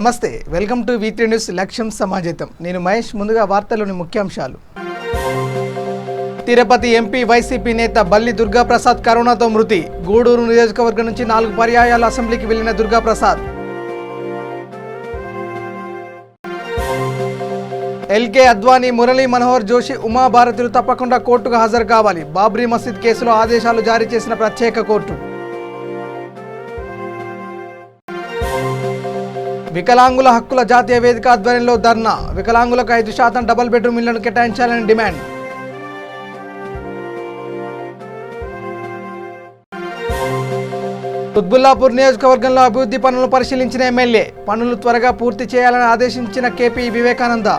నమస్తే, welcome to V3 news లక్ష్యం సమాజేతం. నేను మహేష్. ముందుగా వార్తల్లోని ముఖ్యాంశాలు. తిరుపతి ఎంపీ వైసీపీ నేత బల్లి దుర్గాప్రసాద్ కరోనాతో మృతి. గూడూరు నియోజకవర్గం నుంచి 4 పర్యాయాలు అసెంబ్లీకి వెళ్లిన దుర్గాప్రసాద్. ఎల్కే అద్వానీ, మురళీ మనోహర్ జోషి, ఉమాభారతులు తప్పకుండా కోర్టుకు హాజరు కావాలి. బాబ్రీ మసీద్ కేసులో ఆదేశాలు జారీ చేసిన ప్రత్యేక కోర్టు. వికలాంగుల హక్కుల జాతీయ వేదిక ఆధ్వర్యంలో ధర్నా. వికలాంగులకు 5% డబుల్ బెడ్రూమ్ ఇళ్లను కేటాయించాలని డిమాండ్. కుత్బుల్లాపూర్ నియోజకవర్గంలో అభివృద్ధి పనులను పరిశీలించిన ఎమ్మెల్యే. పనులు త్వరగా పూర్తి చేయాలని ఆదేశించిన కేపీ వివేకానంద.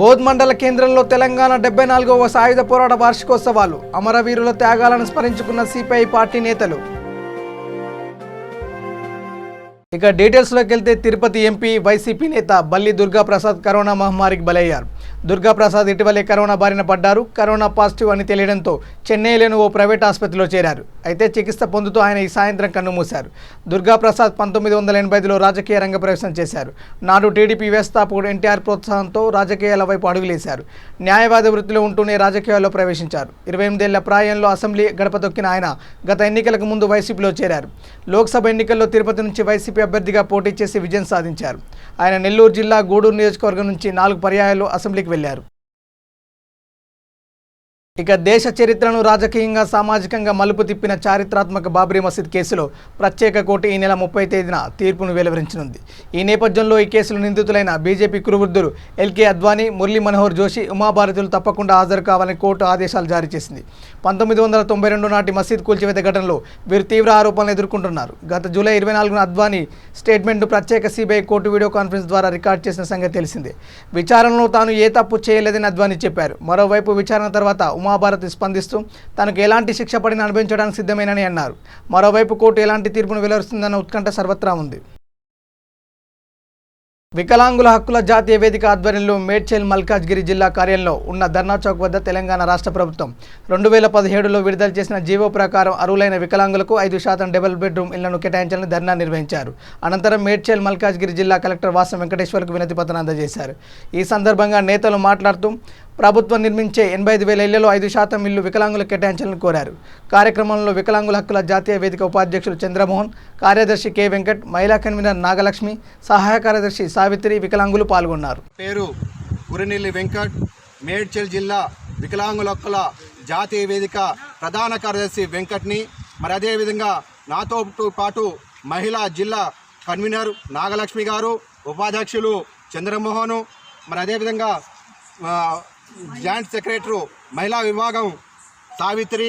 బోధ్ మండల కేంద్రంలో తెలంగాణ 74వ సాయుధ పోరాట వార్షికోత్సవాలు. అమరవీరుల త్యాగాలను స్మరించుకున్న సిపిఐ పార్టీ నేతలు. ఇక డీటెయిల్స్లోకి వెళ్తే తిరుపతి ఎంపీ వైసీపీ నేత బల్లి దుర్గాప్రసాద్ కరోనా మహమ్మారికి బలయ్యారు. దుర్గాప్రసాద్ ఇటీవలే కరోనా బారిన పడ్డారు. కరోనా పాజిటివ్ అని తెలియడంతో చెన్నైలోని ఓ ప్రైవేట్ ఆసుపత్రిలో చేరారు. అయితే చికిత్స పొందుతూ ఆయన ఈ సాయంత్రం కన్నుమూశారు. దుర్గాప్రసాద్ 1985లో రాజకీయ రంగ ప్రవేశం చేశారు. నాడు టీడీపీ వ్యవస్థాపకుడు ఎన్టీఆర్ ప్రోత్సాహంతో రాజకీయాల వైపు అడుగులేశారు. న్యాయవాద వృత్తిలో ఉంటూనే రాజకీయాల్లో ప్రవేశించారు. 28 ఏళ్ల ప్రాయంలో అసెంబ్లీ గడప తొక్కిన ఆయన గత ఎన్నికలకు ముందు వైసీపీలో చేరారు. లోక్సభ ఎన్నికల్లో తిరుపతి నుంచి వైసీపీ అభ్యర్థిగా పోటీ చేసి విజయం సాధించారు. ఆయన నెల్లూరు జిల్లా గూడూరు నియోజకవర్గం నుంచి 4 పర్యాయాలు అసెంబ్లీకి వెళ్లారు. ఇక దేశ చరిత్రను రాజకీయంగా సామాజికంగా మలుపు తిప్పిన చారిత్రాత్మక బాబ్రీ మసీద్ కేసులో ప్రత్యేక కోర్టు ఈ నెల 30 తేదీన తీర్పును వెలువరించనుంది. ఈ నేపథ్యంలో ఈ కేసులో నిందితులైన బీజేపీ కురువృద్ధులు ఎల్కే అద్వానీ, మురళీ మనోహర్ జోషి, ఉమాభారతులు తప్పకుండా హాజరు కావాలని కోర్టు ఆదేశాలు జారీ చేసింది. 1992 నాటి మసీద్ కూల్చివేత ఘటనలో వీరు తీవ్ర ఆరోపణలు ఎదుర్కొంటున్నారు. గత జూలై 24న అద్వానీ స్టేట్మెంట్ను ప్రత్యేక సిబిఐ కోర్టు వీడియో కాన్ఫరెన్స్ ద్వారా రికార్డు చేసిన సంగతి తెలిసిందే. విచారణలో తాను ఏ తప్పు చేయలేదని అద్వానీ చెప్పారు. మరోవైపు విచారణ తర్వాత ఉమాభారతి స్పందిస్తూ తనకు ఎలాంటి శిక్ష పడిన అనుభవించడానికి సిద్ధమేనని అన్నారు. మరోవైపు కోర్టు ఎలాంటి తీర్పును వెలువరుస్తుందన్న ఉత్కంఠ సర్వత్రా ఉంది. వికలాంగుల హక్కుల జాతీయ వేదిక ఆధ్వర్యంలో మేడ్చల్ మల్కాజ్గిరి జిల్లా కార్యాలయంలో ఉన్న ధర్నా చౌక్ వద్ద తెలంగాణ రాష్ట్ర ప్రభుత్వం 2017లో విడుదల చేసిన జీవో ప్రకారం అర్హులైన వికలాంగులకు 5% డబుల్ బెడ్రూమ్ ఇళ్లను కేటాయించాలని ధర్నా నిర్వహించారు. అనంతరం మేడ్చల్ మల్కాజ్గిరి జిల్లా కలెక్టర్ వాసం వెంకటేశ్వర్కు వినతి పత్రం అందజేశారు. ఈ సందర్భంగా నేతలు మాట్లాడుతూ ప్రభుత్వం నిర్మించే 85,000 ఇళ్లలో 5% ఇళ్లు వికలాంగులకు కేటాయించాలని కోరారు. కార్యక్రమంలో వికలాంగుల హక్కుల జాతీయ వేదిక ఉపాధ్యక్షులు చంద్రమోహన్, కార్యదర్శి కె వెంకట్, మహిళా కన్వీనర్ నాగలక్ష్మి, సహాయ కార్యదర్శి సావిత్రి, వికలాంగులు పాల్గొన్నారు. పేరు గురినెల్లి వెంకట్, మేడ్చల్ జిల్లా వికలాంగుల హక్కుల జాతీయ వేదిక ప్రధాన కార్యదర్శి వెంకట్ని, మరి అదేవిధంగా నాతో పాటు మహిళా జిల్లా కన్వీనర్ నాగలక్ష్మి గారు, ఉపాధ్యక్షులు చంద్రమోహన్, మరి అదేవిధంగా జాయింట్ సెక్రటరీ మహిళా విభాగం సావిత్రి,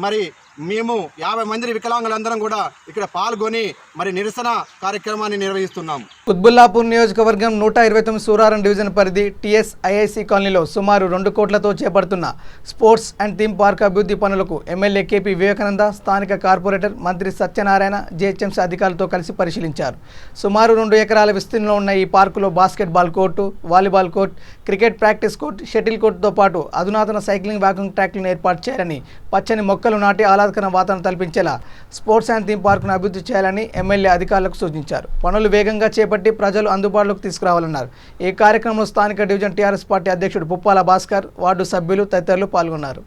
మరి మేము 50 మంది వికలాంగులందరం కూడా ఇక్కడ పాల్గొని మరి నిరసన కార్యక్రమాన్ని నిర్వహిస్తున్నాము. కుత్బుల్లాపూర్ నియోజకవర్గం 129 సూరారం డివిజన్ పరిధి TSIIC కాలనీలో సుమారు 2 కోట్లతో చేపడుతున్న స్పోర్ట్స్ అండ్ థీమ్ పార్క్ అభివృద్ధి పనులకు ఎమ్మెల్యే కేపీ వివేకానంద, స్థానిక కార్పొరేటర్ మంత్రి సత్యనారాయణ, GHMC అధికారులతో కలిసి పరిశీలించారు. సుమారు 2 ఎకరాల విస్తీర్ణంలో ఉన్న ఈ పార్కులో basketball court, volleyball court, cricket practice court, shuttle కోర్టుతో పాటు అధునాతన సైక్లింగ్ వాకింగ్ ట్రాక్లను ఏర్పాటు చేయాలని, పచ్చని మొక్కలు నాటి ఆహ్లాదకర వాతావరణం కల్పించేలా స్పోర్ట్స్ అండ్ థీమ్ పార్కును అభివృద్ధి చేయాలని ఎమ్మెల్యే అధికారులకు సూచించారు. పనులు వేగంగా చేపట్టి ప్రజలు అందుబాటులోకి తీసుకురావాలన్నారు. ఈ కార్యక్రమంలో స్థానిక డివిజన్ టీఆర్ఎస్ పార్టీ అధ్యక్షుడు పుప్పాల భాస్కర్, వార్డు సభ్యులు తదితరులు పాల్గొన్నారు.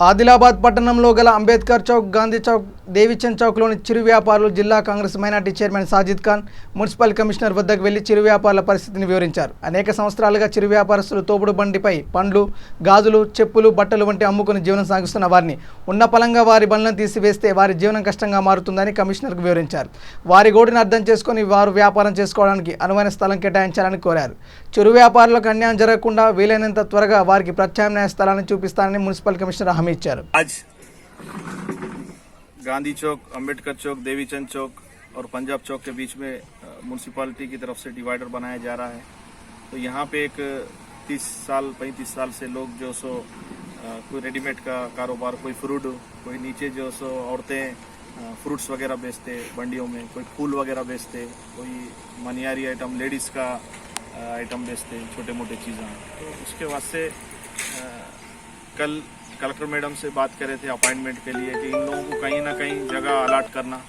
ఆదిలాబాద్ పట్టణంలో గల అంబేద్కర్ చౌక్, గాంధీ చౌక్, దేవిచంద్ చౌక్లోని చిరు వ్యాపారులు జిల్లా Congress minority chairman Sajid Khan, municipal commissioner వద్దకు వెళ్లి చిరు వ్యాపారుల పరిస్థితిని వివరించారు. అనేక సంవత్సరాలుగా చిరు వ్యాపారస్తులు తోపుడు బండిపై పండ్లు, గాజులు, చెప్పులు, బట్టలు వంటి అమ్ముకుని జీవనం సాగిస్తున్న వారిని ఉన్న పలంగా వారి బండ్లను తీసివేస్తే వారి జీవనం కష్టంగా మారుతుందని కమిషనర్కు వివరించారు. వారి గోడిని అర్థం చేసుకుని వారు వ్యాపారం చేసుకోవడానికి అనువైన స్థలం కేటాయించాలని కోరారు. చిరు వ్యాపారులకు అన్యాయం జరగకుండా వీలైనంత త్వరగా వారికి ప్రత్యామ్నాయ స్థలాన్ని చూపిస్తానని మున్సిపల్ కమిషనర్ హామీ ఇచ్చారు. आज गांधी चौक, अंबेडकर चौक, देवीचंद चौक और पंजाब चौक के बीच में म्यूनसिपालिटी की तरफ से डिवाइडर बनाया जा रहा है। तो यहाँ पे एक 35 साल से लोग जो सो कोई रेडीमेड का कारोबार, कोई फ्रूट, कोई नीचे जो सो औरतें फ्रूट्स वगैरह बेचते मंडियों में, कोई फूल वगैरह बेचते, कोई मनियारी आइटम, लेडीज़ का आइटम बेचते, छोटे मोटे चीज़ें। तो उसके वास्ते कल कलेक्टर मैडम से बात कर रहे थे अपॉइंटमेंट के लिए कि इन लोगों को कहीं ना कहीं जगह अलाट करना,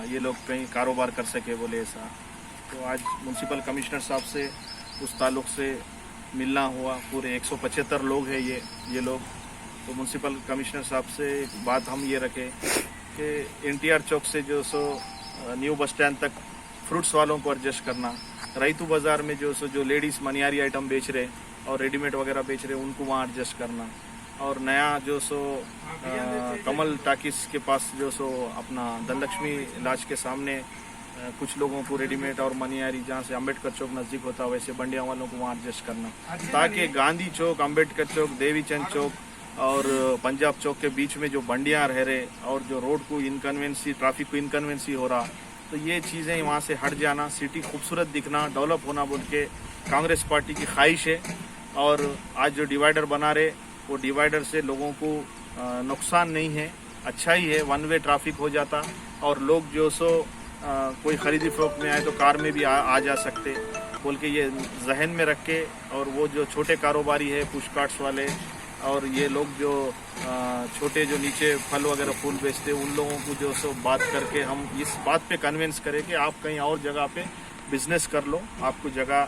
ये लोग कहीं कारोबार कर सके बोले ऐसा। तो आज म्यूनसिपल कमिश्नर साहब से उस ताल्लुक़ से मिलना हुआ। पूरे 175 लोग हैं ये लोग। तो म्यूनसिपल कमिश्नर साहब से एक बात हम ये रखे कि NTR चौक से जो सो न्यू बस स्टैंड तक फ्रूट्स वालों को एडजस्ट करना, रईतू बाज़ार में जो लेडीज़ मनियारी आइटम बेच रहे और रेडीमेड वगैरह बेच रहे उनको वहाँ एडजस्ट करना, और नया जो सो कमल टाकिस के पास जो सो अपना धनलक्ष्मी लॉज के सामने कुछ लोगों को रेडीमेड और मनियारी जहाँ से अम्बेडकर चौक नज़दीक होता है वैसे बंडिया वालों को वहाँ एडजस्ट करना, ताकि गांधी चौक, अम्बेडकर चौक, देवीचंद चौक और पंजाब चौक के बीच में जो बंडियाँ रह रहे और जो रोड को इनकन्वेंसी, ट्रैफिक को इनकन्वेंसी हो रहा, तो ये चीज़ें वहाँ से हट जाना, सिटी खूबसूरत दिखना, डेवलप होना बोल के कांग्रेस पार्टी की ख्वाहिश है। और आज जो डिवाइडर बना रहे वो डिवाइडर से लोगों को नुकसान नहीं है, अच्छा ही है। 1 वे ट्रैफिक हो जाता और लोग जो सो कोई ख़रीदी फरोख्त में आए तो कार में भी आ जा सकते बोल के ये जहन में रख के, और वो जो छोटे कारोबारी है पुश कार्ट्स वाले और ये लोग जो छोटे जो नीचे फल वगैरह फूल बेचते उन लोगों को जो सो बात करके हम इस बात पे कन्विंस करें कि आप कहीं और जगह पे बिजनेस कर लो, आपको जगह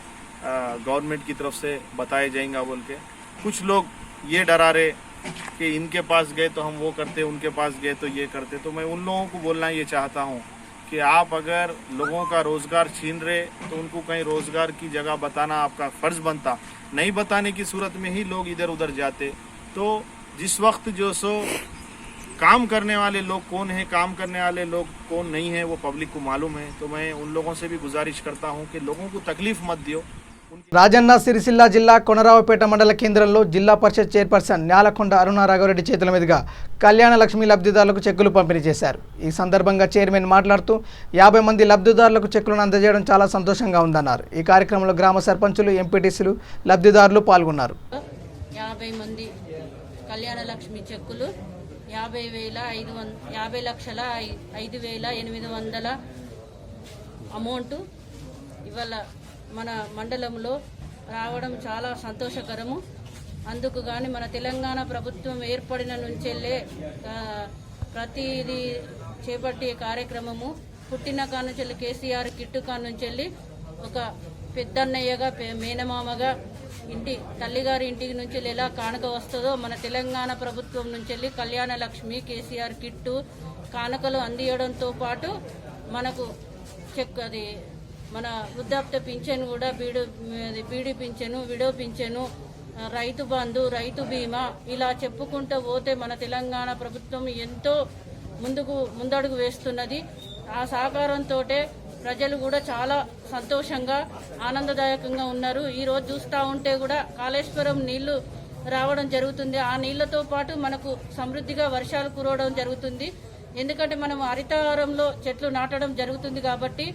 गवर्नमेंट की तरफ से बताया जाएगा बोल के। कुछ लोग ये डरा रहे कि इनके पास गए तो हम वो करते, उनके पास गए तो ये करते। तो मैं उन लोगों को बोलना ये चाहता हूँ कि आप अगर लोगों का रोज़गार छीन रहे तो उनको कहीं रोज़गार की जगह बताना आपका फ़र्ज़ बनता। नहीं बताने की सूरत में ही लोग इधर उधर जाते। तो जिस वक्त जो सो काम करने वाले लोग कौन है, काम करने वाले लोग कौन नहीं है, वो पब्लिक को मालूम है। तो मैं उन लोगों से भी गुजारिश करता हूँ कि लोगों को तकलीफ़ मत दियो। రాజన్న సిరిసిల్ల జిల్లా కొనరావుపేట మండల కేంద్రంలో జిల్లా పరిషత్ చైర్పర్సన్ న్యాలకొండ అరుణ రాఘవరెడ్డి చేతుల మీదుగా కళ్యాణ లక్ష్మి లబ్ధిదారులకు చెక్కులు పంపిణీ చేశారు। ఈ సందర్భంగా చైర్మన్ మాట్లాడుతూ 50 మంది లబ్ధిదారులకు చెక్కులను అందజేయడం చాలా సంతోషంగా ఉందన్నారు। ఈ కార్యక్రమంలో గ్రామ సర్పంచులు, ఎంపీటీసీలు, లబ్ధిదారులు పాల్గొన్నారు। 50 మంది కళ్యాణ లక్ష్మి చెక్కులు 50,5,800 అమౌంట్ ఇవాళ మన మండలంలో రావడం చాలా సంతోషకరము। అందుకు గాని మన తెలంగాణ ప్రభుత్వం ఏర్పడిన నుంచెల్లే ప్రతిదీ చేపట్టే కార్యక్రమము పుట్టిన కానుంచెల్లి కేసీఆర్ కిట్టు కానుంచెల్లి ఒక పెద్దన్నయ్యగా మేనమామగా ఇంటి తల్లిగారి ఇంటికి నుంచి ఎలా కానుక వస్తుందో మన తెలంగాణ ప్రభుత్వం నుంచి కళ్యాణ లక్ష్మి, కేసీఆర్ కిట్టు కానుకలు అందియడంతో పాటు మనకు చెక్ అది మన వృద్ధాప్య పింఛను కూడా బీడీ పింఛను, విడో పింఛను, రైతు బంధు, రైతు బీమా ఇలా చెప్పుకుంటూ పోతే మన తెలంగాణ ప్రభుత్వం ఎంతో ముందడుగు వేస్తున్నది। ఆ సహకారంతో ప్రజలు కూడా చాలా సంతోషంగా ఆనందదాయకంగా ఉన్నారు। ఈరోజు చూస్తూ ఉంటే కూడా కాళేశ్వరం నీళ్లు రావడం జరుగుతుంది। ఆ నీళ్లతో పాటు మనకు సమృద్ధిగా వర్షాలు కురవడం జరుగుతుంది। ఎందుకంటే మనం హరితహారంలో చెట్లు నాటడం జరుగుతుంది కాబట్టి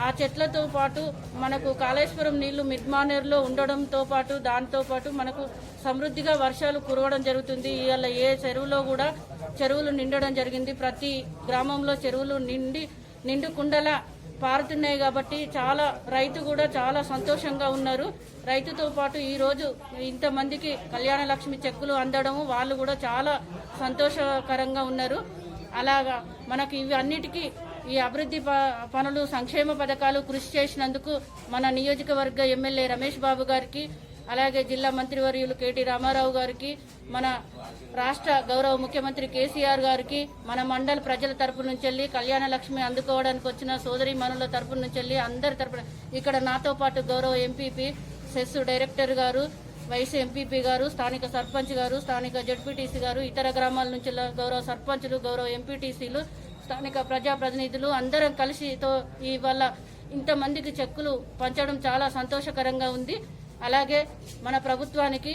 ఆ చెట్లతో పాటు మనకు కాళేశ్వరం నీళ్లు మిడ్మానేర్లో ఉండడంతో పాటు దాంతో పాటు మనకు సమృద్ధిగా వర్షాలు కురవడం జరుగుతుంది। ఇవాళ ఏ చెరువులో కూడా చెరువులు నిండడం జరిగింది। ప్రతి గ్రామంలో చెరువులు నిండు కుండలా పారుతున్నాయి కాబట్టి చాలా రైతు కూడా చాలా సంతోషంగా ఉన్నారు। రైతుతో పాటు ఈరోజు ఇంతమందికి కళ్యాణ లక్ష్మి చెక్కులు అందడము వాళ్ళు కూడా చాలా సంతోషకరంగా ఉన్నారు। అలాగా మనకి ఇవి అన్నిటికీ ఈ అభివృద్ధి పనులు, సంక్షేమ పథకాలు కృషి చేసినందుకు మన నియోజకవర్గ ఎమ్మెల్యే రమేష్ బాబు గారికి, అలాగే జిల్లా మంత్రివర్యులు కేటీ రామారావు గారికి, మన రాష్ట్ర గౌరవ ముఖ్యమంత్రి కేసీఆర్ గారికి, మన మండల ప్రజల తరపు నుంచి కళ్యాణ లక్ష్మి అందుకోవడానికి వచ్చిన సోదరి మనుల తరపు నుంచి అందరి తరపున ఇక్కడ నాతో పాటు గౌరవ ఎంపీపీ, సెస్ డైరెక్టర్ గారు, వైస్ ఎంపీపీ గారు, స్థానిక సర్పంచ్ గారు, స్థానిక జడ్పీటీసీ గారు, ఇతర గ్రామాల నుంచి గౌరవ సర్పంచులు, గౌరవ ఎంపీటీసీలు, స్థానిక ప్రజాప్రతినిధులు అందరం కలిసితో ఇవాళ ఇంతమందికి చెక్కులు పంచడం చాలా సంతోషకరంగా ఉంది। అలాగే మన ప్రభుత్వానికి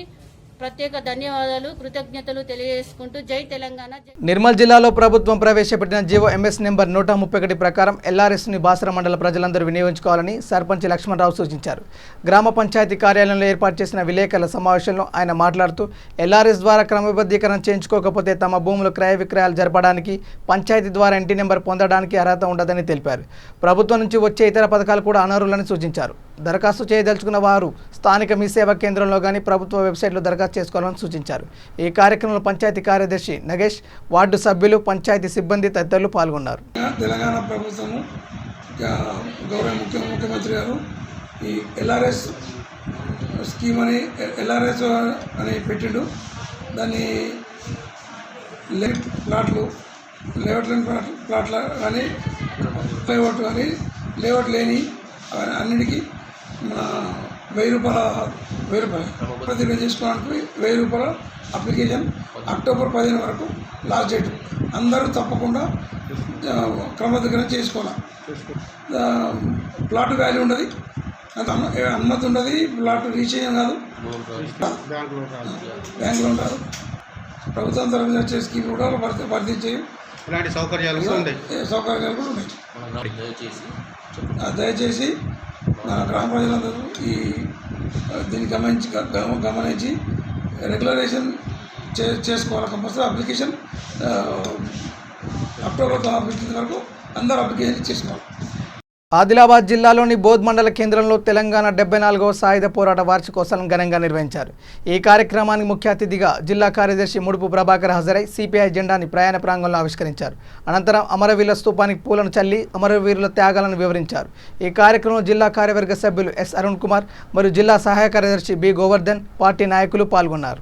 ప్రత్యేక ధన్యవాదాలు, కృతజ్ఞతలు తెలియజేసుకుంటూ జై తెలంగాణ। నిర్మల్ జిల్లాలో ప్రభుత్వం ప్రవేశపెట్టిన జీవో ఎంఎస్ నెంబర్ 131 ప్రకారం ఎల్ఆర్ఎస్ని బాసర మండల ప్రజలందరూ వినియోగించుకోవాలని సర్పంచ్ లక్ష్మణరావు సూచించారు। గ్రామ పంచాయతీ కార్యాలయంలో ఏర్పాటు చేసిన విలేకరుల సమావేశంలో ఆయన మాట్లాడుతూ ఎల్ఆర్ఎస్ ద్వారా క్రమబద్ధీకరణ చేయించుకోకపోతే తమ భూములు క్రయ విక్రయాలు జరపడానికి, పంచాయతీ ద్వారా ఇంటి నెంబర్ పొందడానికి అర్హత ఉండదని తెలిపారు। ప్రభుత్వం నుంచి వచ్చే ఇతర పథకాలు కూడా అనర్హులని సూచించారు। దరఖాస్తు చేయదలుచుకున్న వారు స్థానిక మీ సేవా కేంద్రంలో కానీ ప్రభుత్వ వెబ్సైట్లో దరఖాస్తు చేసుకోవాలని సూచించారు. ఈ కార్యక్రమంలో పంచాయతీ కార్యదర్శి నగేష్, వార్డు సభ్యులు, పంచాయతీ సిబ్బంది తదితరులు పాల్గొన్నారు. తెలంగాణ ప్రభుత్వము గౌరవ ముఖ్యమంత్రి గారు ఈ ఎల్ఆర్ఎస్ స్కీమ్ అని ఎల్ఆర్ఎస్ అని పెట్టిండు. దాన్ని లేఅవుట్ లేని ప్లాట్ల కానీ లేఅవుట్ కానీ లేఅవుట్ లేని అన్నిటికీ మన 1000 రూపాయలు ప్రతిభ చేసుకోవడానికి 1000 రూపాయల అప్లికేషన్ అక్టోబర్ 15 వరకు లాస్ట్ డేట్. అందరూ తప్పకుండా క్రమబద్ధంగా చేసుకోవాలి. ప్లాట్ వాల్యూ ఉండదు, అనుమతి ఉండదు, ప్లాట్ రీచేయం కాదు, బ్యాంకులో ఉంటారు. ప్రభుత్వం తరఫున వచ్చే స్కీమ్ కూడా వర్తించే ఇలాంటి సౌకర్యాలు కూడా ఉన్నాయి. దయచేసి మన గ్రామ ప్రజలందరూ దీన్ని గమనించి రెగ్యులరైజేషన్ చేసుకోవాలి. కంపల్సరీ అప్లికేషన్ అక్టోబర్ 15 వరకు అందరూ అప్లికేషన్ చేసుకోవాలి. ఆదిలాబాద్ జిల్లాలోని బోధ్ మండల కేంద్రంలో తెలంగాణ 74వ సాయుధ పోరాట వార్షికోత్సవం ఘనంగా నిర్వహించారు. ఈ కార్యక్రమానికి ముఖ్య అతిథిగా జిల్లా కార్యదర్శి ముడుపు ప్రభాకర్ హాజరై సిపిఐ జెండాని ప్రయాణ ప్రాంగణంలో ఆవిష్కరించారు. అనంతరం అమరవీరుల స్తూపానికి పూలను చల్లి అమరవీరుల త్యాగాలను వివరించారు. ఈ కార్యక్రమంలో జిల్లా కార్యవర్గ సభ్యులు ఎస్ అరుణ్ కుమార్ మరియు జిల్లా సహాయ కార్యదర్శి బి గోవర్ధన్, పార్టీ నాయకులు పాల్గొన్నారు.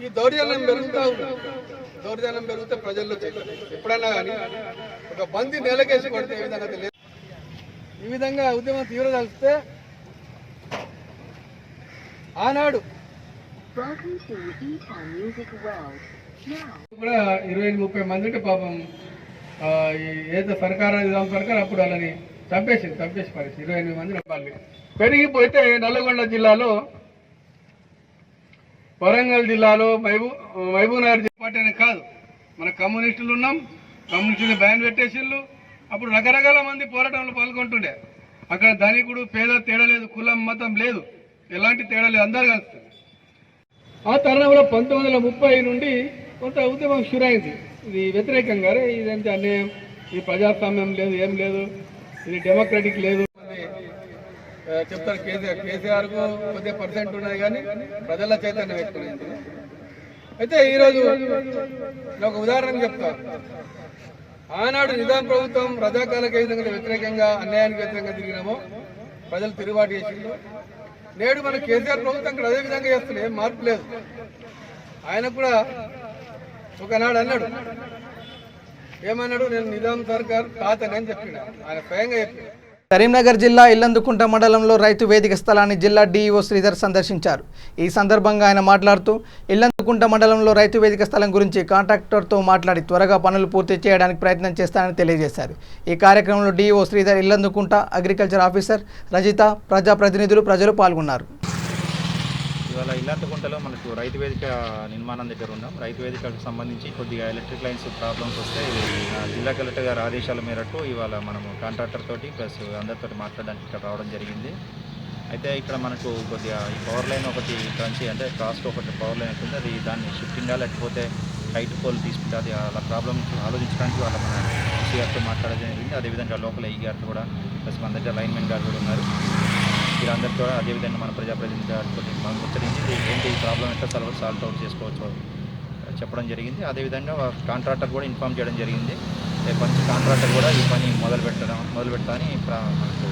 ఈ దౌర్జన్యం పెరిగితే ప్రజల్లో ఎప్పుడన్నా కానీ ఒక బంది నేలకేసి కొడితే ఏ విధంగా తెలియదు. ఈ విధంగా ఉద్యమం తీవ్రదలిస్తే ఆనాడు కూడా 20-30 మంది ఉంటే పాపం ఏదో సర్కార్ అప్పుడు వాళ్ళని చంపేసి పరిస్థితి 28 మంది రూపాయలు పెరిగిపోతే నల్లగొండ జిల్లాలో, వరంగల్ జిల్లాలో మహబూబ్నగర్ పార్టీ అనే కాదు, మన కమ్యూనిస్టులు ఉన్నాం, కమ్యూనిస్టులు బ్యాన్ పెట్టేసిళ్ళు. అప్పుడు రకరకాల మంది పోరాటంలో పాల్గొంటుండే. అక్కడ ధనికుడు పేద తేడా లేదు, కులం మతం లేదు, ఎలాంటి తేడా లేదు, అందరు కలుస్తుంది. ఆ తరుణంలో 1930 నుండి కొంత ఉద్యమం షురైంది. ఇది వ్యతిరేకంగా ఇదంతా అన్యాయం, ఇది ప్రజాస్వామ్యం లేదు, ఏం లేదు, ఇది డెమోక్రటిక్ లేదు చెప్తారు. కేసీఆర్కు కొద్దిగా పర్సెంట్ ఉన్నది కానీ ప్రజల చైతన్యం ఎక్కువైంది. అయితే ఈరోజు ఒక ఉదాహరణ చెప్తాను. ఆనాడు నిజాం ప్రభుత్వం రజాకాలకు ఏ విధంగా వ్యతిరేకంగా, అన్యాయానికి వ్యతిరేకంగా తిరిగినామో ప్రజలు తిరుగుబాటు చేసిండు. నేడు మన కేసీఆర్ ప్రభుత్వం ఇక్కడ అదే విధంగా చేస్తున్నాయి, ఏం మార్పు లేదు. ఆయన కూడా ఒకనాడు అన్నాడు, ఏమన్నాడు, నేను నిజాం సర్కార్ తాతని అని చెప్పిన, ఆయన స్వయంగా చెప్పిన. కరీంనగర్ జిల్లా ఇల్లందుకుంట మండలంలో రైతు వేదిక స్థలాన్ని జిల్లా డీఈఓ శ్రీధర్ సందర్శించారు. ఈ సందర్భంగా ఆయన మాట్లాడుతూ ఇల్లందుకుంట మండలంలో రైతు వేదిక స్థలం గురించి కాంట్రాక్టర్తో మాట్లాడి త్వరగా పనులు పూర్తి చేయడానికి ప్రయత్నం చేస్తానని తెలియజేశారు. ఈ కార్యక్రమంలో DEO Sridhar, Illandukunta agriculture officer Rajitha, ప్రజాప్రతినిధులు, ప్రజలు పాల్గొన్నారు. ఇవాళ ఇల్లందుకుంటలో మనకు రైతు వేదిక నిర్మాణం దగ్గర ఉన్నాం. రైతు వేదికకు సంబంధించి కొద్దిగా ఎలక్ట్రిక్ లైన్స్ ప్రాబ్లమ్స్ వస్తే జిల్లా కలెక్టర్ గారి ఆదేశాల మేరకు ఇవాళ మనము కాంట్రాక్టర్ తోటి ప్లస్ అందరితో మాట్లాడడానికి ఇక్కడ రావడం జరిగింది. అయితే ఇక్కడ మనకు కొద్దిగా ఈ పవర్ లైన్ ఒకటి నుంచి అంటే క్రాస్ ఒకటి పవర్ లైన్ ఉంటుంది, అది దాన్ని షిఫ్టింగా లేకపోతే హైట్ పోల్ తీసుకుంటే అది అలా ప్రాబ్లమ్స్ ఆలోచించడానికి వాళ్ళ మన సిఆర్తో మాట్లాడడం జరిగింది. అదేవిధంగా లోకల్ ఈ గారితో కూడా ప్లస్ మన దగ్గర లైన్మెన్ గారు కూడా ఉన్నారు. వీరందరితో అదేవిధంగా మన ప్రజాప్రతినిధి గారితో మనం ముచ్చరించి ఏంటి ప్రాబ్లం ఎట్లా సాల్వ్ అవుట్ చేసుకోవచ్చు చెప్పడం జరిగింది. అదేవిధంగా కాంట్రాక్టర్ కూడా ఇన్ఫామ్ చేయడం జరిగింది. రేపు నుంచి కాంట్రాక్టర్ కూడా ఈ పని మొదలు పెడతామని మనకు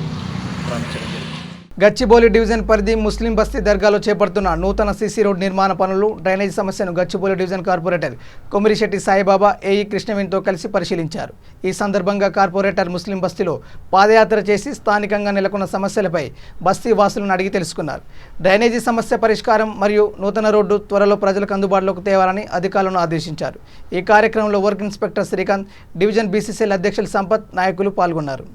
ప్రారంభించడం జరిగింది. గచ్చిబౌలి డివిజన్ పరిధి ముస్లిం బస్తీ దర్గాలో చేపడుతున్న నూతన సీసీ రోడ్ నిర్మాణ పనులు, డ్రైనేజ్ సమస్యను Gachibowli division corporator Komirisetti Saibaba, AE కృష్ణవేణితో కలిసి పరిశీలించారు. ఈ సందర్భంగా కార్పొరేటర్ ముస్లిం బస్తీలో పాదయాత్ర చేసి స్థానికంగా నెలకొన్న సమస్యలపై బస్తీ వాసులను అడిగి తెలుసుకున్నారు. డ్రైనేజీ సమస్య పరిష్కారం మరియు నూతన రోడ్డు త్వరలో ప్రజలకు అందుబాటులోకి తేవాలని అధికారులను ఆదేశించారు. ఈ కార్యక్రమంలో work inspector Srikanth, division BCCL అధ్యక్షులు సంపత్, నాయకులు పాల్గొన్నారు.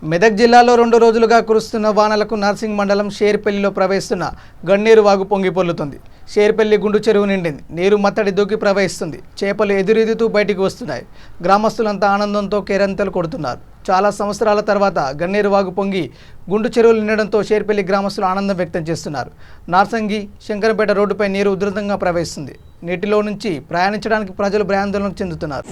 మెదక్ జిల్లాలో 2 రోజులుగా కురుస్తున్న వానలకు నర్సింగ్ మండలం షేర్పల్లిలో ప్రవహిస్తున్న గన్నేరు వాగు పొంగి పొర్లుతుంది. షేర్పల్లి గుండు చెరువు నిండింది. నీరు మత్తడి దూకి ప్రవహిస్తుంది. చేపలు ఎదురెదుతూ బయటికి వస్తున్నాయి. గ్రామస్తులంతా ఆనందంతో కేరింతలు కొడుతున్నారు. చాలా సంవత్సరాల తర్వాత గన్నేరు వాగు పొంగి గుండు చెరువులు నిండడంతో షేర్పల్లి గ్రామస్తులు ఆనందం వ్యక్తం చేస్తున్నారు. నార్సంగి శంకరంపేట రోడ్డుపై నీరు ఉధృతంగా ప్రవహిస్తుంది. నీటిలో నుంచి ప్రయాణించడానికి ప్రజలు భయాందోళన చెందుతున్నారు.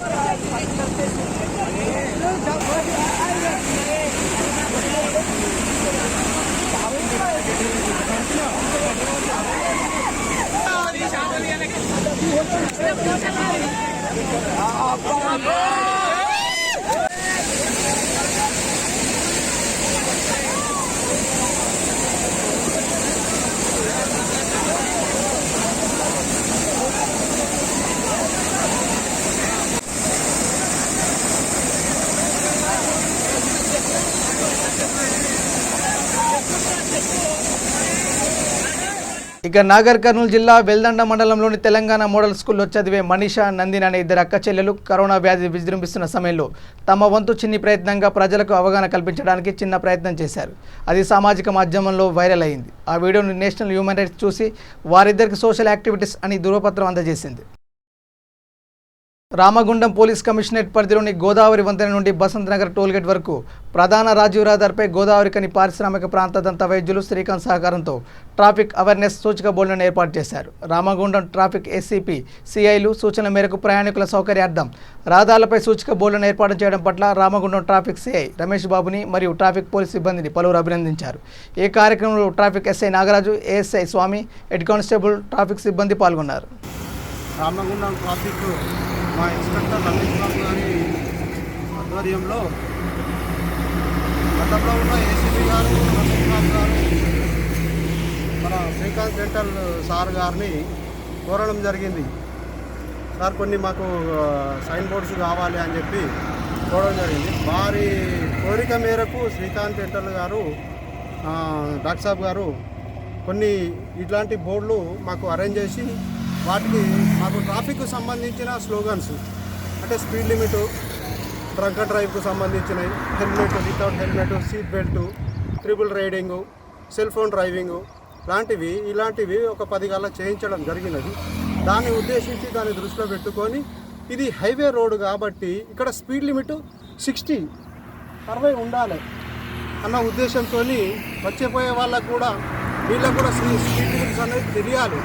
ఇక నాగర్ కర్నూలు జిల్లా వెల్దండ మండలంలోని తెలంగాణ మోడల్ స్కూల్లో చదివే మనీషా నందిని అనే 2 అక్క చెల్లెలు కరోనా వ్యాధి విజృంభిస్తున్న సమయంలో తమ వంతు చిన్ని ప్రయత్నంగా ప్రజలకు అవగాహన కల్పించడానికి చిన్న ప్రయత్నం చేశారు. అది సామాజిక మాధ్యమంలో వైరల్ అయింది. ఆ వీడియోను నేషనల్ హ్యూమన్ రైట్స్ చూసి వారిద్దరికి సోషల్ యాక్టివిటీస్ అని ధృవపత్రం అందజేసింది. రామగుండం పోలీస్ కమిషనరేట్ పరిధిలోని గోదావరి వంతెన నుండి బసంత్ నగర్ టోల్గేట్ వరకు ప్రధాన రాజీవ్ రహదారిపై గోదావరి కని పారిశ్రామిక ప్రాంత దంత వైద్యులు శ్రీకాంత్ సహకారంతో ట్రాఫిక్ అవేర్నెస్ సూచిక బోర్డులను ఏర్పాటు చేశారు. రామగుండం ట్రాఫిక్ ఏసీపీ సిఐలు సూచనల మేరకు ప్రయాణికుల సౌకర్యార్థం రహదారులపై సూచిక బోర్డులను ఏర్పాటు చేయడం పట్ల రామగుండం ట్రాఫిక్ సిఐ రమేష్ బాబుని మరియు ట్రాఫిక్ పోలీస్ సిబ్బందిని పలువురు అభినందించారు. ఈ కార్యక్రమంలో ట్రాఫిక్ ఎస్ఐ నాగరాజు, ఏఎస్ఐ స్వామి, హెడ్ కానిస్టేబుల్, ట్రాఫిక్ సిబ్బంది పాల్గొన్నారు. రామగుండం ట్రాఫిక్ మా ఇన్స్పెక్టర్ రమేష్ బాబు గారి ఆధ్వర్యంలో గతంలో ఉన్న ఏసీపీ గారు రమేష్ బాబు గారు మన శ్రీకాంత్ డెంటల్ సార్ గారిని కోరడం జరిగింది. సార్ కొన్ని మాకు సైన్ బోర్డ్స్ కావాలి అని చెప్పి కోరడం జరిగింది. వారి కోరిక మేరకు శ్రీకాంత్ డెంటల్ గారు డాక్టర్ సాబ్ గారు కొన్ని ఇట్లాంటి బోర్డులు మాకు అరేంజ్ చేసి వాటికి మాకు ట్రాఫిక్కు సంబంధించిన స్లోగన్స్ అంటే స్పీడ్ లిమిటు, డ్రంక్ అండ్ డ్రైవ్కు సంబంధించినవి, helmet, without helmet, seat belt, triple riding, cell phone driving ఇలాంటివి ఒక 10 గంటల చేయించడం జరిగినది. దాన్ని ఉద్దేశించి దాన్ని దృష్టిలో పెట్టుకొని ఇది హైవే రోడ్డు కాబట్టి ఇక్కడ స్పీడ్ లిమిట్ 60 ఉండాలి అన్న ఉద్దేశంతో వచ్చేపోయే వాళ్ళకు కూడా వీళ్ళకు కూడా స్పీడ్ లిమిట్స్ అనేది తెలియాలి.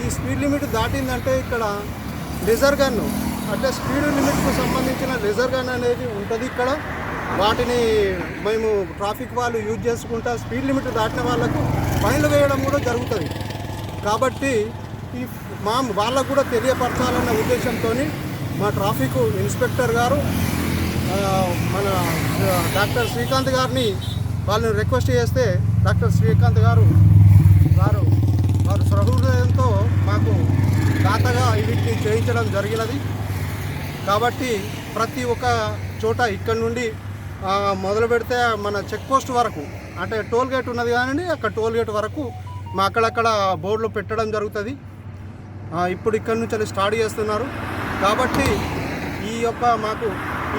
ఈ స్పీడ్ లిమిట్ దాటిందంటే ఇక్కడ లేజర్ గన్ అంటే స్పీడ్ లిమిట్కు సంబంధించిన లేజర్ గన్ అనేది ఉంటుంది. ఇక్కడ వాటిని మేము ట్రాఫిక్ వాళ్ళు యూజ్ చేసుకుంటా స్పీడ్ లిమిట్ దాటిన వాళ్ళకు ఫైన్లు వేయడం కూడా జరుగుతుంది. కాబట్టి ఈ వాళ్ళకు కూడా తెలియపరచాలన్న ఉద్దేశంతో మా ట్రాఫిక్ ఇన్స్పెక్టర్ గారు మన డాక్టర్ శ్రీకాంత్ గారిని వాళ్ళని రిక్వెస్ట్ చేస్తే డాక్టర్ శ్రీకాంత్ గారు వారు సహృదయంతో మాకు దాతగా వీటిని చేయించడం జరిగినది. కాబట్టి ప్రతి ఒక్క చోట ఇక్కడ నుండి మొదలు పెడితే మన చెక్ పోస్ట్ వరకు అంటే టోల్ గేట్ ఉన్నది కానీ అక్కడ టోల్ గేట్ వరకు మా అక్కడక్కడ బోర్డులు పెట్టడం జరుగుతుంది. ఇప్పుడు ఇక్కడ నుంచి స్టార్ట్ చేస్తున్నారు. కాబట్టి మాకు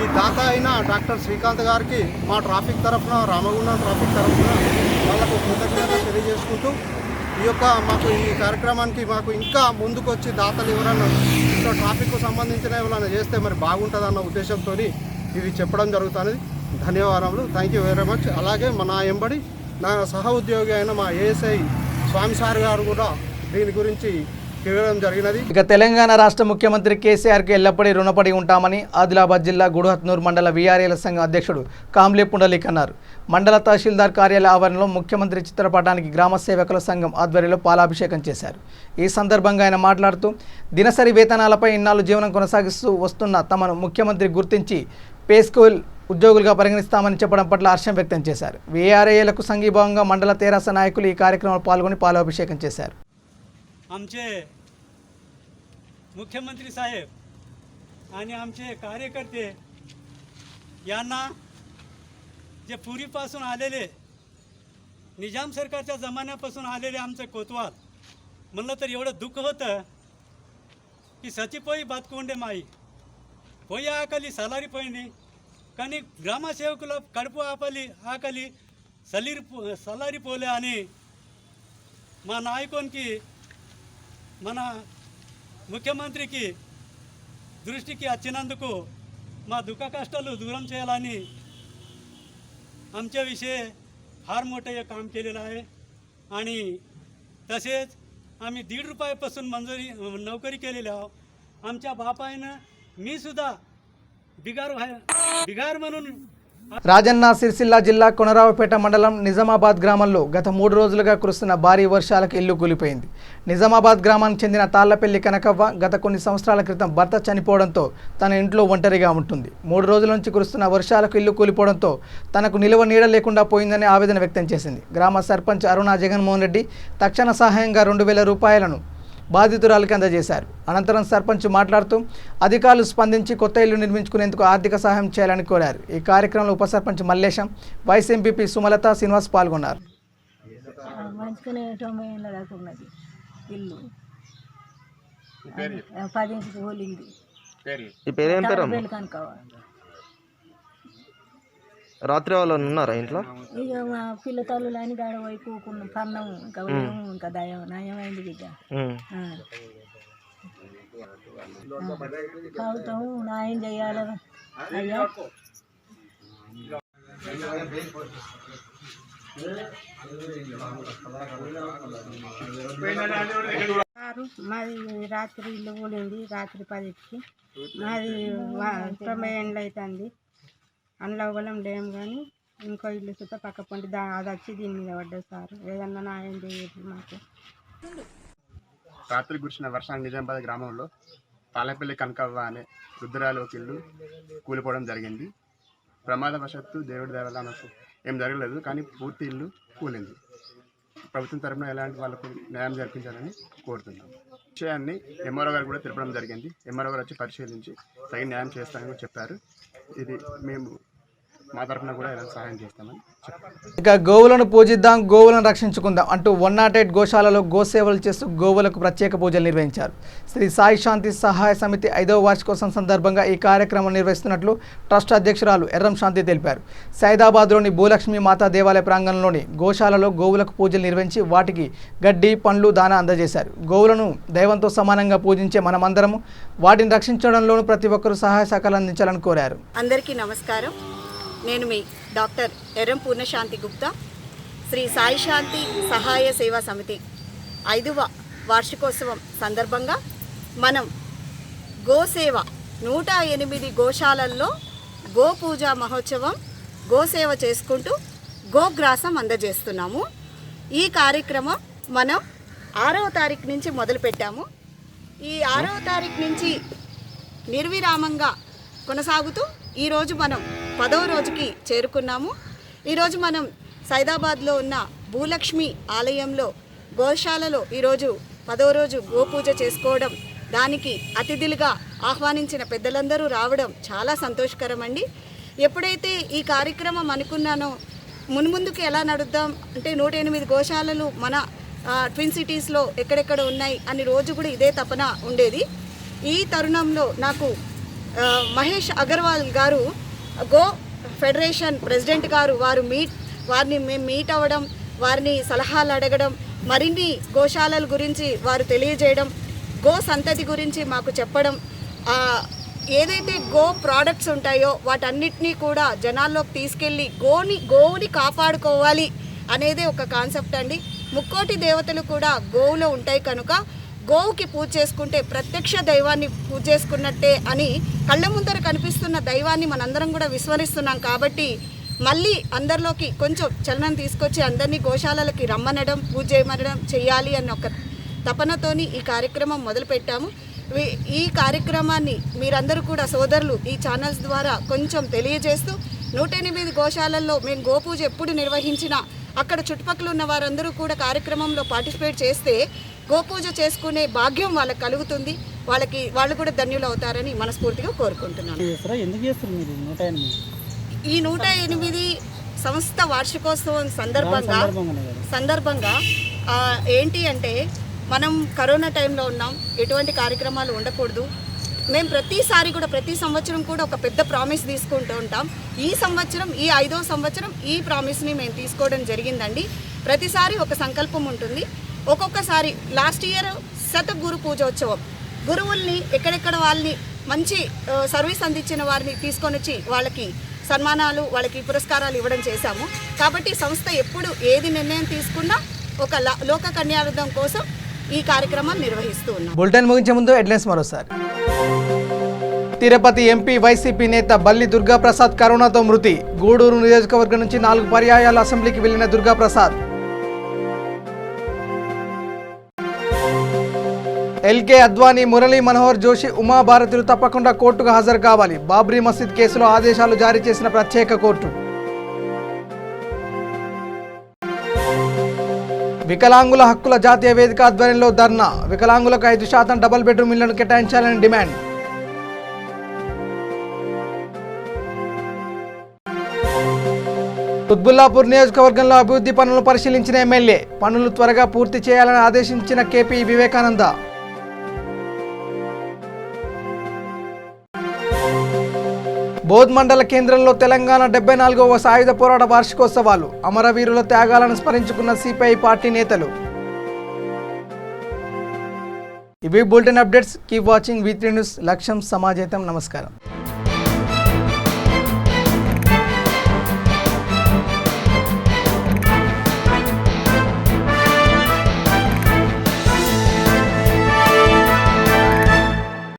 ఈ దాత అయిన డాక్టర్ శ్రీకాంత్ గారికి మా ట్రాఫిక్ తరఫున రామగుండం ట్రాఫిక్ తరఫున వాళ్ళకు కృతజ్ఞత తెలియజేసుకుంటూ మాకు ఈ కార్యక్రమానికి మాకు ఇంకా ముందుకు వచ్చి దాతలు ఎవరన్నా ఇంకా ట్రాఫిక్కు సంబంధించిన ఎవరైనా చేస్తే మరి బాగుంటుందన్న ఉద్దేశంతో ఇది చెప్పడం జరుగుతుంది. ధన్యవాదాలు. Thank you very much. అలాగే నా ఎంబడి నా సహ ఉద్యోగి అయిన మా ఏఎస్ఐ స్వామి సార్ గారు కూడా దీని గురించి జరిగినది. ఇక తెలంగాణ రాష్ట్ర ముఖ్యమంత్రి కేసీఆర్కి ఎల్లప్పుడూ రుణపడి ఉంటామని ఆదిలాబాద్ జిల్లా గుడహత్నూర్ మండల వీఆర్ఏల సంఘం అధ్యక్షుడు కాంబ్లే పుండలిక్ అన్నారు. మండల తహసీల్దార్ కార్యాలయ ఆవరణలో ముఖ్యమంత్రి చిత్రపటానికి గ్రామ సేవకుల సంఘం ఆధ్వర్యంలో పాలాభిషేకం చేశారు. ఈ సందర్భంగా ఆయన మాట్లాడుతూ దినసరి వేతనాలపై ఇన్నాళ్ళు జీవనం కొనసాగిస్తూ వస్తున్న తమను ముఖ్యమంత్రి గుర్తించి పే స్కేల్ ఉద్యోగులుగా పరిగణిస్తామని చెప్పడం పట్ల హర్షం వ్యక్తం చేశారు. వీఆర్ఏలకు సంఘీభావంగా మండల తెరాస నాయకులు ఈ కార్యక్రమంలో పాల్గొని పాలాభిషేకం చేశారు. आमचे मुख्यमंत्री साहेब आणि आमचे कार्यकर्ते यांना जे पूर्वीपासून आलेले निजाम सरकारच्या जमान्यापासून आलेले आमचे कोतवाल म्हणलं तर एवढं दुःख होतं की सची पोई बातकोंडे माई पोई आकली सालारी पोईनी కానీ గ్రామ సేవకుల కడుపు ఆకలి సల్లారిపోలే అని మా నాయకునికి మన ముఖ్యమంత్రికి दृष्टीकी వచ్చినందుకు మా दुःख कष्टाలు दूर చేయాలని आमच्या विषयी फार मोठं हे काम केलेलं आहे आणि तसेच आम्ही 1.5 रुपयापासून नोकरी केलेली आहोत. आमच्या बापानं मी सुद्धा बिगार म्हणून రాజన్న సిరిసిల్ల జిల్లా కొనరావుపేట మండలం నిజామాబాద్ గ్రామంలో గత 3 రోజులుగా కురుస్తున్న భారీ వర్షాలకు ఇల్లు కూలిపోయింది. నిజామాబాద్ గ్రామానికి చెందిన తాళ్లపల్లి కనకవ్వ గత కొన్ని సంవత్సరాల క్రితం భర్త చనిపోవడంతో తన ఇంట్లో ఒంటరిగా ఉంటుంది. 3 రోజుల నుంచి కురుస్తున్న వర్షాలకు ఇల్లు కూలిపోవడంతో తనకు నిలువ నీడ లేకుండా పోయిందని ఆవేదన వ్యక్తం చేసింది. గ్రామ సర్పంచ్ అరుణ జగన్మోహన్ రెడ్డి తక్షణ సహాయంగా 2,000 రూపాయలను బాధితురాలికి అందజేశారు. అనంతరం సర్పంచ్ మాట్లాడుతూ అధికారులు స్పందించి కొత్త ఇల్లు నిర్మించుకునేందుకు ఆర్థిక సహాయం చేయాలని కోరారు. ఈ కార్యక్రమంలో ఉప సర్పంచ్ మల్లేశం, వైస్ ఎంపీపీ సుమలత, శ్రీనివాస్ పాల్గొన్నారు. రాత్రి వాళ్ళు ఉన్నారా ఇంట్లో? ఇక మా పిల్ల తల్లులు అని గాడ పోయి కూకున్నాం, పన్నాం. ఇంకా నయమైంది బిడ్డ. ప్రభుత్వం న్యాయం చేయాలి అయ్యా. మాది రాత్రి ఇల్లు కూలింది, రాత్రి 10కి. మాది 90 ఏళ్ళు అవుతుంది. అందులో అవ్వలం లేము, కానీ ఇంకో ఇల్లు సుతా పక్క పండి అది వచ్చి దీని మీద పడ్డది. సార్ ఏదన్నా న్యాయం చేయదు మాకు. రాత్రి కురిసిన వర్షానికి నిజామాబాద్ గ్రామంలో తాళపల్లి కనకవ్వ అనే వృద్ధురాలు ఒక ఇల్లు కూలిపోవడం జరిగింది. ప్రమాదవశత్తు దేవుడి దయ వల్ల నాకు ఏం జరగలేదు, కానీ పూర్తి ఇల్లు కూలింది. ప్రభుత్వం తరఫున ఎలాంటి వాళ్ళకు న్యాయం జరిపించాలని కోరుతున్నాం. విషయాన్ని ఎంఆర్ఓ గారు కూడా తెలపడం జరిగింది. ఎంఆర్ఓ గారు వచ్చి పరిశీలించి తగిన న్యాయం చేస్తామని చెప్పారు. ఇది మేము మా తరఫున కూడా ఎలా సహాయం చేస్తామని చెప్పారు. ఇక గోవులను పూజిద్దాం, గోవులను రక్షించుకుందాం అంటూ 108 గోశాలలో గోసేవలు చేస్తూ గోవులకు ప్రత్యేక పూజలు నిర్వహించారు. శ్రీ సాయి శాంతి సహాయ సమితి 5వ వార్షికోత్సవం సందర్భంగా ఈ కార్యక్రమం నిర్వహిస్తున్నట్లు ట్రస్ట్ అధ్యక్షురాలు ఎర్రం శాంతి తెలిపారు. సైదాబాద్లోని భూలక్ష్మి మాతా దేవాలయ ప్రాంగణంలోని గోశాలలో గోవులకు పూజలు నిర్వహించి వాటికి గడ్డి, పండ్లు, దాన అందజేశారు. గోవులను దైవంతో సమానంగా పూజించే మనమందరము వాటిని రక్షించడంలోనూ ప్రతి ఒక్కరూ సహాయ సహకారాలు అందించాలని కోరారు. అందరికీ నమస్కారం. నేను మీ డాక్టర్ ఎర్రం పూర్ణశాంతి గుప్తా. శ్రీ సాయి శాంతి సహాయ సేవా సమితి 5వ వార్షికోత్సవం సందర్భంగా మనం గోసేవ 108 గోశాలల్లో గోపూజ మహోత్సవం, గోసేవ చేసుకుంటూ గోగ్రాసం అందజేస్తున్నాము. ఈ కార్యక్రమం మనం 6వ తారీఖు నుంచి మొదలుపెట్టాము. ఈ 6వ తారీఖు నుంచి నిర్విరామంగా కొనసాగుతూ ఈరోజు మనం 10వ రోజుకి చేరుకున్నాము. ఈరోజు మనం సైదాబాద్లో ఉన్న భూలక్ష్మి ఆలయంలో గోశాలలో ఈరోజు 10వ రోజు గోపూజ చేసుకోవడం, దానికి అతిథులుగా ఆహ్వానించిన పెద్దలందరూ రావడం చాలా సంతోషకరం అండి. ఎప్పుడైతే ఈ కార్యక్రమం అనుకున్నానో మున్ముందుకు ఎలా నడుద్దాం అంటే 108 గోశాలలు మన ట్విన్ సిటీస్లో ఎక్కడెక్కడ ఉన్నాయి అని రోజు కూడా ఇదే తపన ఉండేది. ఈ తరుణంలో నాకు మహేష్ అగర్వాల్ గారు, గో ఫెడరేషన్ ప్రెసిడెంట్ గారు, వారిని మేము మీట్ అవ్వడం, వారిని సలహాలు అడగడం, మరిన్ని గోశాలల గురించి వారు తెలియజేయడం, గో సంతతి గురించి మాకు చెప్పడం, ఏదైతే గో ప్రోడక్ట్స్ ఉంటాయో వాటన్నిటినీ కూడా జనాల్లోకి తీసుకెళ్ళి గోవుని కాపాడుకోవాలి అనేదే ఒక కాన్సెప్ట్ అండి. ముక్కోటి దేవతలు కూడా గోవులో ఉంటాయి కనుక గోవుకి పూజ చేసుకుంటే ప్రత్యక్ష దైవాన్ని పూజ చేసుకున్నట్టే అని కళ్ళ ముందర కనిపిస్తున్న దైవాన్ని మనందరం కూడా విస్మరిస్తున్నాం. కాబట్టి మళ్ళీ అందరిలోకి కొంచెం చలనం తీసుకొచ్చి అందరినీ గోశాలలకి రమ్మనడం, పూజ చేయమనడం చేయాలి అన్న ఒక తపనతోని ఈ కార్యక్రమం మొదలుపెట్టాము. ఈ కార్యక్రమాన్ని మీరందరూ కూడా సోదరులు ఈ ఛానల్స్ ద్వారా కొంచెం తెలియజేస్తూ 108 గోశాలల్లో మేము గోపూజ ఎప్పుడు నిర్వహించినా అక్కడ చుట్టుపక్కల ఉన్న వారందరూ కూడా కార్యక్రమంలో పార్టిసిపేట్ చేస్తే గోపూజ చేసుకునే భాగ్యం వాళ్ళకి కలుగుతుంది. వాళ్ళు కూడా ధన్యులు అవుతారని మనస్ఫూర్తిగా కోరుకుంటున్నాను. ఈ 108 సంస్థ వార్షికోత్సవం సందర్భంగా ఏంటి అంటే మనం కరోనా టైంలో ఉన్నాం, ఎటువంటి కార్యక్రమాలు ఉండకూడదు. మేము ప్రతిసారి కూడా ప్రతి సంవత్సరం కూడా ఒక పెద్ద ప్రామిస్ తీసుకుంటూ ఉంటాం. ఈ సంవత్సరం ఈ 5వ సంవత్సరం ఈ ప్రామిస్ని మేము తీసుకోవడం జరిగిందండి. ప్రతిసారి ఒక సంకల్పం ఉంటుంది. ఒక్కొక్కసారి లాస్ట్ ఇయర్ శతగురు పూజోత్సవం, గురువుల్ని ఎక్కడెక్కడ వాళ్ళని మంచి సర్వీస్ అందించిన వారిని తీసుకొని వచ్చి వాళ్ళకి సన్మానాలు, వాళ్ళకి పురస్కారాలు ఇవ్వడం చేశాము. కాబట్టి సంస్థ ఎప్పుడు ఏది నిర్ణయం తీసుకున్నా ఒక లోక కన్యార్థం కోసం ఈ కార్యక్రమాన్ని నిర్వహిస్తూ ఉన్నాం. బులెటిన్ ముగించే ముందు హెడ్లైన్స్ మరోసారి. తిరుపతి ఎంపీ వైసీపీ నేత బల్లి దుర్గాప్రసాద్ కరోనాతో మృతి. గూడూరు నియోజకవర్గం నుంచి 4 పర్యాయాలు అసెంబ్లీకి వెళ్లిన దుర్గాప్రసాద్. ఎల్కే అద్వానీ, మురళీ మనోహర్ జోషి, ఉమాభారతులు తప్పకుండా కోర్టుకు హాజరు కావాలి. బాబ్రీ మసీద్ కేసులో ఆదేశాలు జారీ చేసిన ప్రత్యేక కోర్టు. వికలాంగుల హక్కుల జాతీయ వేదిక ఆధ్వర్యంలో ధర్నా. వికలాంగులకు 5% డబుల్ బెడ్రూమ్ ఇళ్లను కేటాయించాలని డిమాండ్. కుత్బుల్లాపూర్ నియోజకవర్గంలో అభివృద్ధి పనులను పరిశీలించిన ఎమ్మెల్యే. పనులు త్వరగా పూర్తి చేయాలని ఆదేశించిన కేపీ వివేకానంద. బోధ్ మండల కేంద్రంలో తెలంగాణ 74వ సాయుధ పోరాట వార్షికోత్సవాలు. అమరవీరుల త్యాగాలను స్మరించుకున్న సిపిఐ పార్టీ నేతలు. ఇవి bulletin updates. Keep watching V3 news. లక్ష్యం సమాజేతం. నమస్కారం.